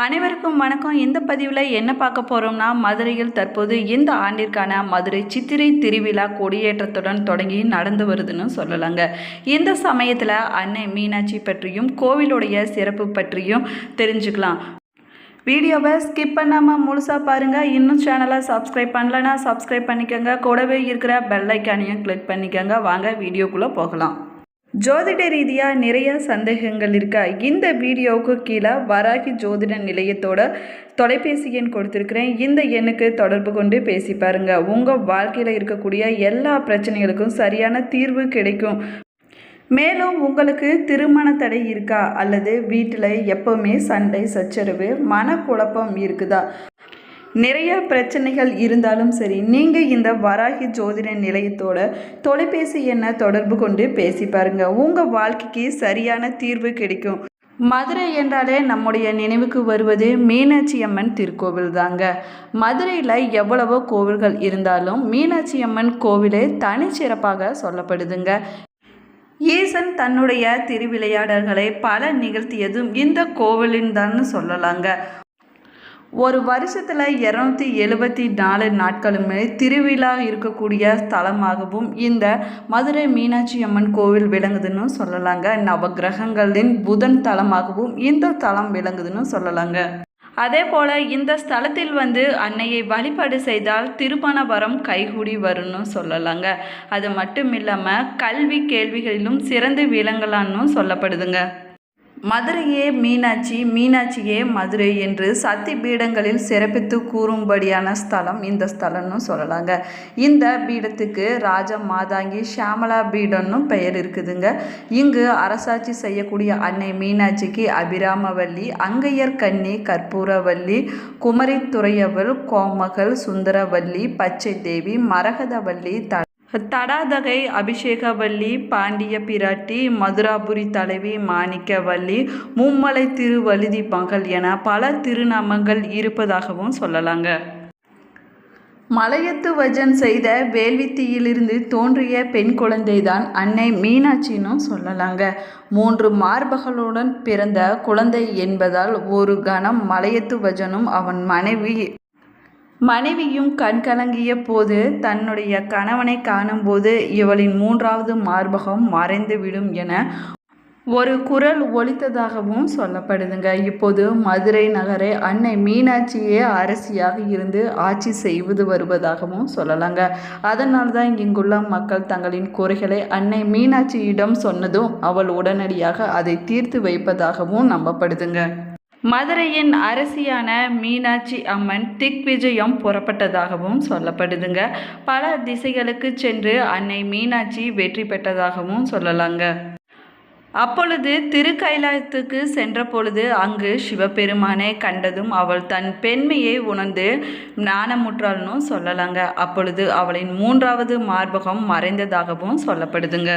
அனைவருக்கும் வணக்கம். இந்த பதிவில் என்ன பார்க்க போகிறோம்னா, மதுரையில் தற்போது இந்த ஆண்டிற்கான மதுரை சித்திரை திருவிழா கொடியேற்றத்துடன் தொடங்கி நடந்து வருதுன்னு சொல்லலாங்க. இந்த சமயத்தில் அன்னை மீனாட்சி பற்றியும் கோவிலுடைய சிறப்பு பற்றியும் தெரிஞ்சுக்கலாம். வீடியோவை ஸ்கிப் பண்ணாமல் முழுசாக பாருங்கள். இன்னும் சேனலை சப்ஸ்கிரைப் பண்ணலைன்னா சப்ஸ்கிரைப் பண்ணிக்கோங்க. கூடவே இருக்கிற பெல் ஐக்கானையும் கிளிக் பண்ணிக்கோங்க. வாங்க வீடியோக்குள்ளே போகலாம். ஜோதிட ரீதியாக நிறைய சந்தேகங்கள் இருக்கா? இந்த வீடியோவுக்கு கீழே வராகி ஜோதிட நிலையத்தோட தொலைபேசி எண் கொடுத்துருக்குறேன். இந்த எண்ணுக்கு தொடர்பு கொண்டு பேசி பாருங்கள். உங்கள் வாழ்க்கையில் இருக்கக்கூடிய எல்லா பிரச்சனைகளுக்கும் சரியான தீர்வு கிடைக்கும். மேலும் உங்களுக்கு திருமண தடை இருக்கா, அல்லது வீட்டில் எப்போவுமே சண்டை சச்சரவு மனக்குழப்பம் இருக்குதா, நிறைய பிரச்சனைகள் இருந்தாலும் சரி, நீங்கள் இந்த வராகி ஜோதிட நிலையத்தோட தொலைபேசி எண்ணை தொடர்பு கொண்டு பேசி பாருங்கள். உங்கள் வாழ்க்கைக்கு சரியான தீர்வு கிடைக்கும். மதுரை என்றாலே நம்முடைய நினைவுக்கு வருவது மீனாட்சி அம்மன் திருக்கோவில் தாங்க. மதுரையில் எவ்வளவோ கோவில்கள் இருந்தாலும் மீனாட்சி அம்மன் கோவிலே தனிச்சிறப்பாக சொல்லப்படுதுங்க. ஈசன் தன்னுடைய திருவிளையாடல்களை பல நிகழ்த்தியதும் இந்த கோவிலின் தான் சொல்லலாங்க. ஒரு வருஷத்தில் 274 நாட்களுமே திருவிழா இருக்கக்கூடிய ஸ்தலமாகவும் இந்த மதுரை மீனாட்சி அம்மன் கோவில் விளங்குதுன்னு சொல்லலாங்க. நவகிரகங்களின் புதன் தலமாகவும் இந்த தலம் விளங்குதுன்னு சொல்லலாங்க. அதே போல் இந்த ஸ்தலத்தில் அன்னையை வழிபாடு செய்தால் திருமண வரம் கைகூடி வரும்னு சொல்லலாங்க. அது மட்டும் இல்லாமல் கல்வி கேள்விகளிலும் சிறந்து விளங்கலான்னு சொல்லப்படுதுங்க. மதுரையே மீனாட்சி, மீனாட்சியே மதுரை என்று சக்தி பீடங்களில் சிறப்பித்து கூறும்படியான ஸ்தலம் இந்த ஸ்தலம்னு சொல்லலாங்க. இந்த பீடத்துக்கு ராஜ மாதாங்கி ஷியாமலா பீடம்னு பெயர் இருக்குதுங்க. இங்கு அரசாட்சி செய்யக்கூடிய அன்னை மீனாட்சிக்கு அபிராமவல்லி, அங்கையர் கன்னி, கற்பூரவல்லி, குமரி துறையவள், கோமகள், சுந்தரவல்லி, பச்சை தேவி, மரகதவல்லி, தடாதகை, அபிஷேகவல்லி, பாண்டிய பிராட்டி, மதுராபுரி தலைவி, மாணிக்கவல்லி, மும்மலை திருவழுதி மகள் என பல திருநாமங்கள் இருப்பதாகவும் சொல்லலாங்க. மலையத்து வஜன் செய்த வேள்வித்தீயிலிருந்து தோன்றிய பெண் குழந்தைதான் அன்னை மீனாட்சின்னு சொல்லலாங்க. 3 மார்பகளுடன் பிறந்த குழந்தை என்பதால் ஒரு கணம் மலையத்து வஜனும் அவன் மனைவியும் கண்கலங்கிய போது தன்னுடைய கணவனை காணும்போது இவளின் 3வது மார்பகம் மறைந்துவிடும் என ஒரு குரல் ஒலித்ததாகவும் சொல்லப்படுதுங்க. இப்போது மதுரை நகரை அன்னை மீனாட்சியே அரசியாக இருந்து ஆட்சி செய்து வருவதாகவும் சொல்லலாங்க. அதனால தான் இங்குள்ள மக்கள் தங்களின் குறைகளை அன்னை மீனாட்சியிடம் சொன்னதும் அவள் உடனடியாக அதை தீர்த்து வைப்பதாகவும் நம்பப்படுதுங்க. மதுரையின் அரசியான மீனாட்சி அம்மன் திக்விஜயம் புறப்பட்டதாகவும் சொல்லப்படுதுங்க. பல திசைகளுக்கு சென்று அன்னை மீனாட்சி வெற்றி பெற்றதாகவும் சொல்லலாங்க. அப்பொழுது திருக்கைலாயத்துக்கு சென்ற பொழுது அங்கு சிவபெருமானை கண்டதும் அவள் தன் பெண்மையை உணர்ந்து ஞானமுற்றாள்னு சொல்லலாங்க. அப்பொழுது அவளின் 3வது மார்பகம் மறைந்ததாகவும் சொல்லப்படுதுங்க.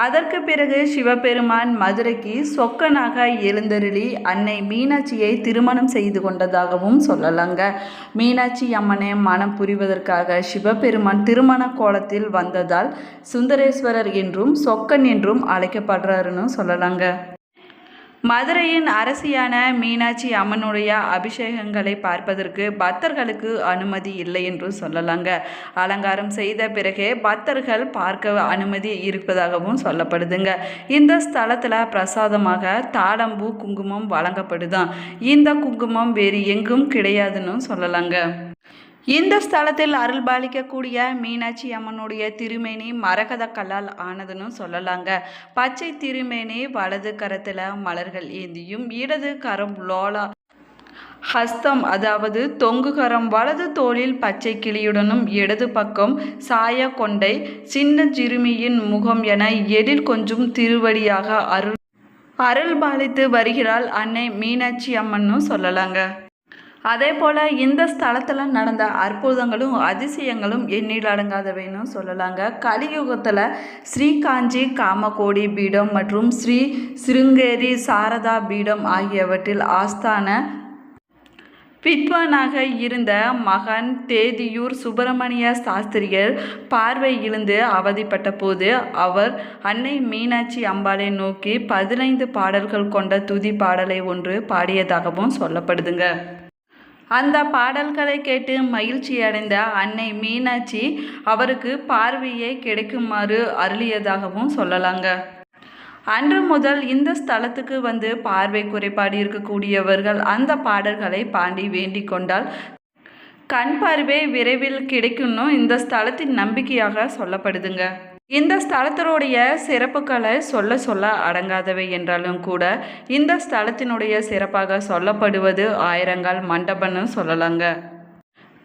அதற்கு பிறகு சிவபெருமான் மதுரைக்கு சொக்கனாக எழுந்தருளி அன்னை மீனாட்சியை திருமணம் செய்து கொண்டதாகவும் சொல்லலாங்க. மீனாட்சி அம்மனை மனம் புரிவதற்காக சிவபெருமான் திருமண கோலத்தில் வந்ததால் சுந்தரேஸ்வரர் என்றும் சொக்கன் என்றும் அழைக்கப்படுறாருன்னு சொல்லலாங்க. மதுரையின் அரசியான மீனாட்சி அம்மனுடைய அபிஷேகங்களை பார்ப்பதற்கு பக்தர்களுக்கு அனுமதி இல்லை என்று சொல்லலாங்க. அலங்காரம் செய்த பிறகே பக்தர்கள் பார்க்க அனுமதி இருப்பதாகவும் சொல்லப்படுதுங்க. இந்த ஸ்தலத்தில் பிரசாதமாக தாளம்பூ குங்குமம் வழங்கப்படுதான். இந்த குங்குமம் வேறு எங்கும் கிடையாதுன்னு சொல்லலாங்க. இந்த ஸ்தலத்தில் அருள்பாலிக்கக்கூடிய மீனாட்சி அம்மனுடைய திருமேனி மரகத கல்லால் ஆனதுன்னு சொல்லலாங்க. பச்சை திருமேனி, வலது கரத்தில் மலர்கள் ஏந்தியும் இடது கரம் லோலா ஹஸ்தம் அதாவது தொங்கு கரம், வலது தோளில் பச்சை கிளியுடனும் இடது பக்கம் சாய கொண்டை, சின்ன சிறுமியின் முகம் என எழில் கொஞ்சம் திருவடியாக அருள்பாலித்து வருகிறாள் அன்னை மீனாட்சி அம்மன்னு சொல்லலாங்க. அதே போல் இந்த ஸ்தலத்தில் நடந்த அற்புதங்களும் அதிசயங்களும் எண்ணில் அடங்காதவைன்னு சொல்லலாங்க. கலியுகத்தில் ஸ்ரீ காஞ்சி காமகோடி பீடம் மற்றும் ஸ்ரீ சிருங்கேரி சாரதா பீடம் ஆகியவற்றில் ஆஸ்தான வித்வானாக இருந்த மகன் தேதியூர் சுப்பிரமணிய சாஸ்திரிகள் பார்வை இழந்து அவதிப்பட்ட போது அவர் அன்னை மீனாட்சி அம்பாளை நோக்கி 15 பாடல்கள் கொண்ட துதி பாடலை ஒன்று பாடியதாகவும் சொல்லப்படுதுங்க. அந்த பாடல்களை கேட்டு மகிழ்ச்சி அடைந்த அன்னை மீனாட்சி அவருக்கு பார்வையை கிடைக்குமாறு அருளியதாகவும் சொல்லலாங்க. அன்று முதல் இந்த ஸ்தலத்துக்கு வந்து பார்வை குறைபாடு இருக்கக்கூடியவர்கள் அந்த பாடல்களை பாடி வேண்டிக் கொண்டால் கண் பார்வை விரைவில் கிடைக்கும்னு இந்த ஸ்தலத்தின் நம்பிக்கையாக சொல்லப்படுதுங்க. இந்த ஸ்தலத்தினுடைய சிறப்புகளை சொல்ல சொல்ல அடங்காதவை என்றாலும் கூட இந்த ஸ்தலத்தினுடைய சிறப்பாக சொல்லப்படுவது ஆயிரங்கால் மண்டபம்னு சொல்லலாங்க.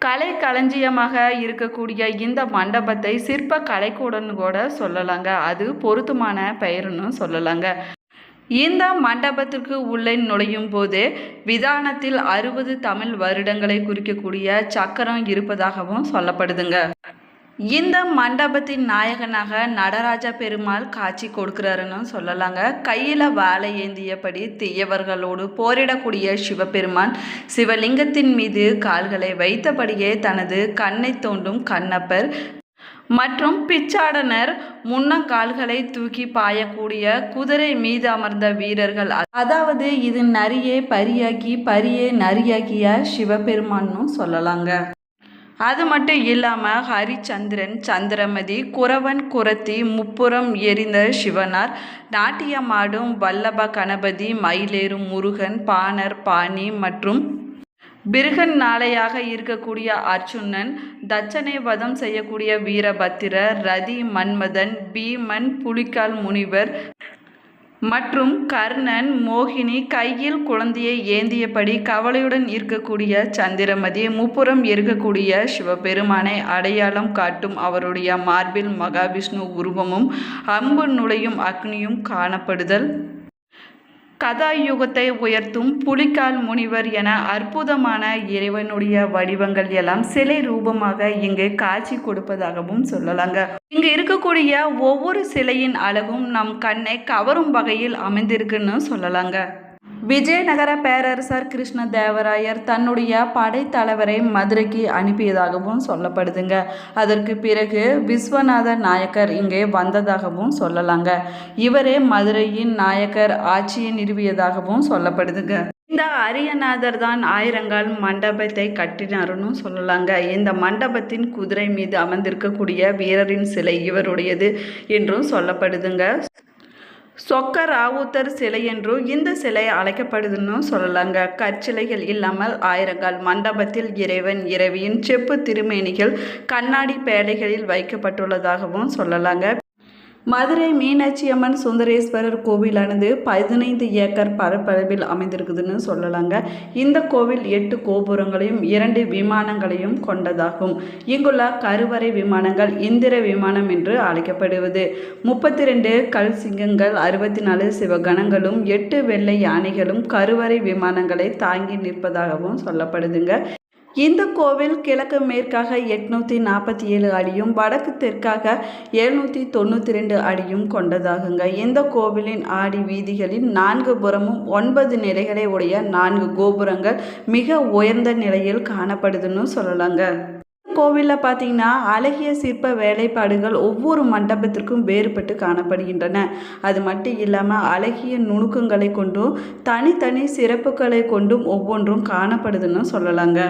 கலை களஞ்சியமாக இருக்கக்கூடிய இந்த மண்டபத்தை சிற்ப கலைக்கூடன்னு கூட சொல்லலாங்க. அது பொருத்தமான பெயர்னு சொல்லலாங்க. இந்த மண்டபத்திற்கு உள்ளே நுழையும் போது விதானத்தில் 60 தமிழ் வருடங்களை குறிக்கக்கூடிய சக்கரம் இருப்பதாகவும் சொல்லப்படுதுங்க. இந்த மண்டபத்தின் நாயகனாக நடராஜ பெருமாள் காட்சி கொடுக்கிறாருன்னு சொல்லலாங்க. கையில் வாழை ஏந்தியபடி தீயவர்களோடு போரிடக்கூடிய சிவபெருமான் சிவலிங்கத்தின் மீது கால்களை வைத்தபடியே தனது கண்ணை தோண்டும் கண்ணப்பர் மற்றும் பிச்சாடனர் முன்னங்கால்களை தூக்கி பாயக்கூடிய குதிரை மீது அமர்ந்த வீரர்கள், அதாவது இது நரியை பரியாக்கி பரியை நரியாக்கிய சிவபெருமான்னு சொல்லலாங்க. அது மட்டும் இல்லாமல் ஹரிச்சந்திரன், சந்திரமதி, குறவன், குரத்தி, முப்புறம் எரிந்த சிவனார், நாட்டியமாடும் வல்லப கணபதி, மயிலேறும் முருகன், பாணர், பாணி மற்றும் பிருகன் நாளையாக இருக்கக்கூடிய அர்ச்சுனன், தட்சனை வதம் செய்யக்கூடிய வீரபத்திரர், ரதி, மன்மதன், பீமன், புலிக்கால் முனிவர் மற்றும் கர்ணன், மோகினி, கையில் குழந்தையை ஏந்தியபடி கவலையுடன் இருக்கக்கூடிய சந்திரமதி, முப்புறம் இருக்கக்கூடிய சிவபெருமானை அடையாளம் காட்டும் அவருடைய மார்பில் மகாவிஷ்ணு உருவமும் அம்பு நுழையும் அக்னியும் காணப்படுதல், கதாயுகத்தை உயர்த்தும் புலிக்கால் முனிவர் என அற்புதமான இறைவனுடைய வடிவங்கள் எல்லாம் சிலை ரூபமாக இங்கு காட்சி கொடுப்பதாகவும் சொல்லலாங்க. இங்கு இருக்கக்கூடிய ஒவ்வொரு சிலையின் அழகும் நம் கண்ணை கவரும் வகையில் அமைந்திருக்குன்னு சொல்லலாங்க. விஜயநகர பேரரசர் கிருஷ்ணதேவராயர் தன்னுடைய படைத்தலைவரை மதுரைக்கு அனுப்பியதாகவும் சொல்லப்படுதுங்க. அதற்கு பிறகு விஸ்வநாத நாயக்கர் இங்கே வந்ததாகவும் சொல்லலாங்க. இவரே மதுரையின் நாயக்கர் ஆட்சியை நிறுவியதாகவும் சொல்லப்படுதுங்க. இந்த அரியநாதர் தான் ஆயிரங்கால் மண்டபத்தை கட்டினாருன்னு சொல்லலாங்க. இந்த மண்டபத்தின் குதிரை மீது அமர்ந்திருக்கக்கூடிய வீரரின் சிலை இவருடையது என்றும் சொல்லப்படுதுங்க. சொக்க ராவுத்தர் சிலை என்றும் இந்த சிலை அழைக்கப்படுதுன்னு சொல்லலாங்க. கற்சிலைகள் இல்லாமல் ஆயிரங்கால் மண்டபத்தில் இறைவன் இறைவியின் செப்பு திருமேனிகள் கண்ணாடி பேழைகளில் வைக்கப்பட்டுள்ளதாகவும் சொல்லலாங்க. மதுரை மீனாட்சி அம்மன் சுந்தரேஸ்வரர் கோவிலானது 15 ஏக்கர் பரப்பளவில் அமைந்திருக்குதுன்னு சொல்லலாங்க. இந்த கோவில் 8 கோபுரங்களையும் 2 விமானங்களையும் கொண்டதாகும். இங்குள்ள கருவறை விமானங்கள் இந்திர விமானம் என்று அழைக்கப்படுவது. 32 கல் சிங்கங்கள், 64 சிவகணங்களும் 8 வெள்ளை யானைகளும் கருவறை விமானங்களை தாங்கி நிற்பதாகவும் சொல்லப்படுதுங்க. இந்த கோவில் கிழக்கு மேற்காக 847 அடியும் வடக்கு தெற்காக 792 அடியும் கொண்டதாகுங்க. இந்த கோவிலின் ஆடி வீதிகளில் 4 புறமும் 9 நிலைகளை உடைய 4 கோபுரங்கள் மிக உயர்ந்த நிலையில் காணப்படுதுன்னு சொல்லலாங்க. கோவிலில் பார்த்தீங்கன்னா அழகிய சிற்ப வேலைப்பாடுகள் ஒவ்வொரு மண்டபத்திற்கும் வேறுபட்டு காணப்படுகின்றன. அது மட்டும் இல்லாமல் அழகிய நுணுக்கங்களை கொண்டும் தனித்தனி சிறப்புகளை கொண்டும் ஒவ்வொன்றும் காணப்படுதுன்னு சொல்லலாங்க.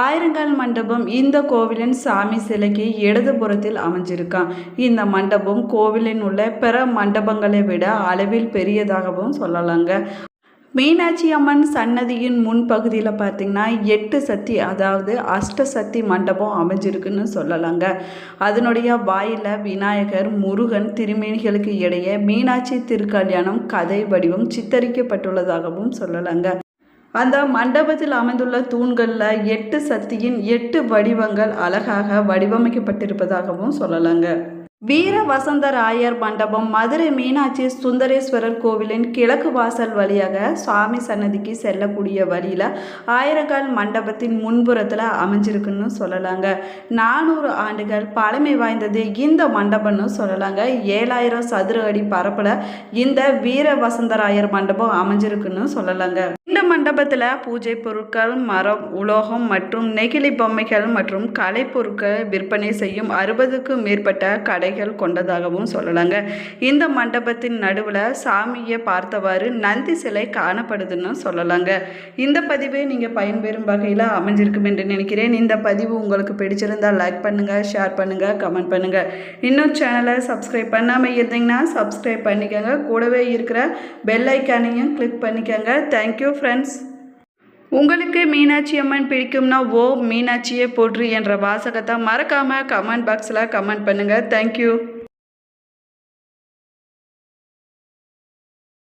ஆயிரங்கால் மண்டபம் இந்த கோவிலின் சாமி சிலைக்கு இடதுபுறத்தில் அமைஞ்சிருக்கான். இந்த மண்டபம் கோவிலின் உள்ள பிற மண்டபங்களை விட அளவில் பெரியதாகவும் சொல்லலாங்க. மீனாட்சி அம்மன் சன்னதியின் முன்பகுதியில் பார்த்திங்கன்னா 8 சக்தி, அதாவது அஷ்ட சக்தி மண்டபம் அமைஞ்சிருக்குன்னு சொல்லலாங்க. அதனுடைய வாயில விநாயகர், முருகன் திருமேனிகளுக்கு இடையே மீனாட்சி திருக்கல்யாணம் கதை வடிவம் சித்தரிக்கப்பட்டுள்ளதாகவும் சொல்லலாங்க. அந்த மண்டபத்தில் அமைந்துள்ள தூண்களில் 8 சக்தியின் 8 வடிவங்கள் அழகாக வடிவமைக்கப்பட்டிருப்பதாகவும் சொல்லலாங்க. வீர வசந்தராயர் மண்டபம் மதுரை மீனாட்சி சுந்தரேஸ்வரர் கோவிலின் கிழக்கு வாசல் வழியாக சுவாமி சன்னதிக்கு செல்லக்கூடிய வழியில் ஆயிரங்கால் மண்டபத்தின் முன்புறத்தில் அமைஞ்சிருக்குன்னு சொல்லலாங்க. 400 ஆண்டுகள் பழமை வாய்ந்தது இந்த மண்டபம்னு சொல்லலாங்க. 7000 சதுர அடி பரப்பில் இந்த வீர வசந்தராயர் மண்டபம் அமைஞ்சிருக்குன்னு சொல்லலாங்க. இந்த மண்டபத்தில் பூஜை பொருட்கள், மரம், உலோகம் மற்றும் நெகிழி பொம்மைகள் மற்றும் கலைப்பொருட்கள் விற்பனை செய்யும் 60க்கும் மேற்பட்ட கடைகள் கொண்டதாகவும் சொல்லலாங்க. இந்த மண்டபத்தின் நடுவில் சாமியை பார்த்தவாறு நந்தி சிலை காணப்படுதுன்னு சொல்லலாங்க. இந்த பதிவு நீங்கள் பயன்பெறும் வகையில் அமைஞ்சிருக்கும் என்று நினைக்கிறேன். இந்த பதிவு உங்களுக்கு பிடிச்சிருந்தால் லைக் பண்ணுங்கள், ஷேர் பண்ணுங்கள், கமெண்ட் பண்ணுங்கள். இன்னும் சேனலை சப்ஸ்கிரைப் பண்ணாமல் இருந்தீங்கன்னா சப்ஸ்கிரைப் பண்ணிக்கோங்க. கூடவே இருக்கிற பெல் ஐக்கானையும் கிளிக் பண்ணிக்கோங்க. Thank you friends. உங்களுக்கு மீனாட்சி அம்மன் பிடிக்கும்னா ஓ மீனாட்சியை போற்று என்ற வாசகத்தை மறக்காமல் கமெண்ட் பாக்ஸில் கமெண்ட் பண்ணுங்கள். தேங்க்யூ.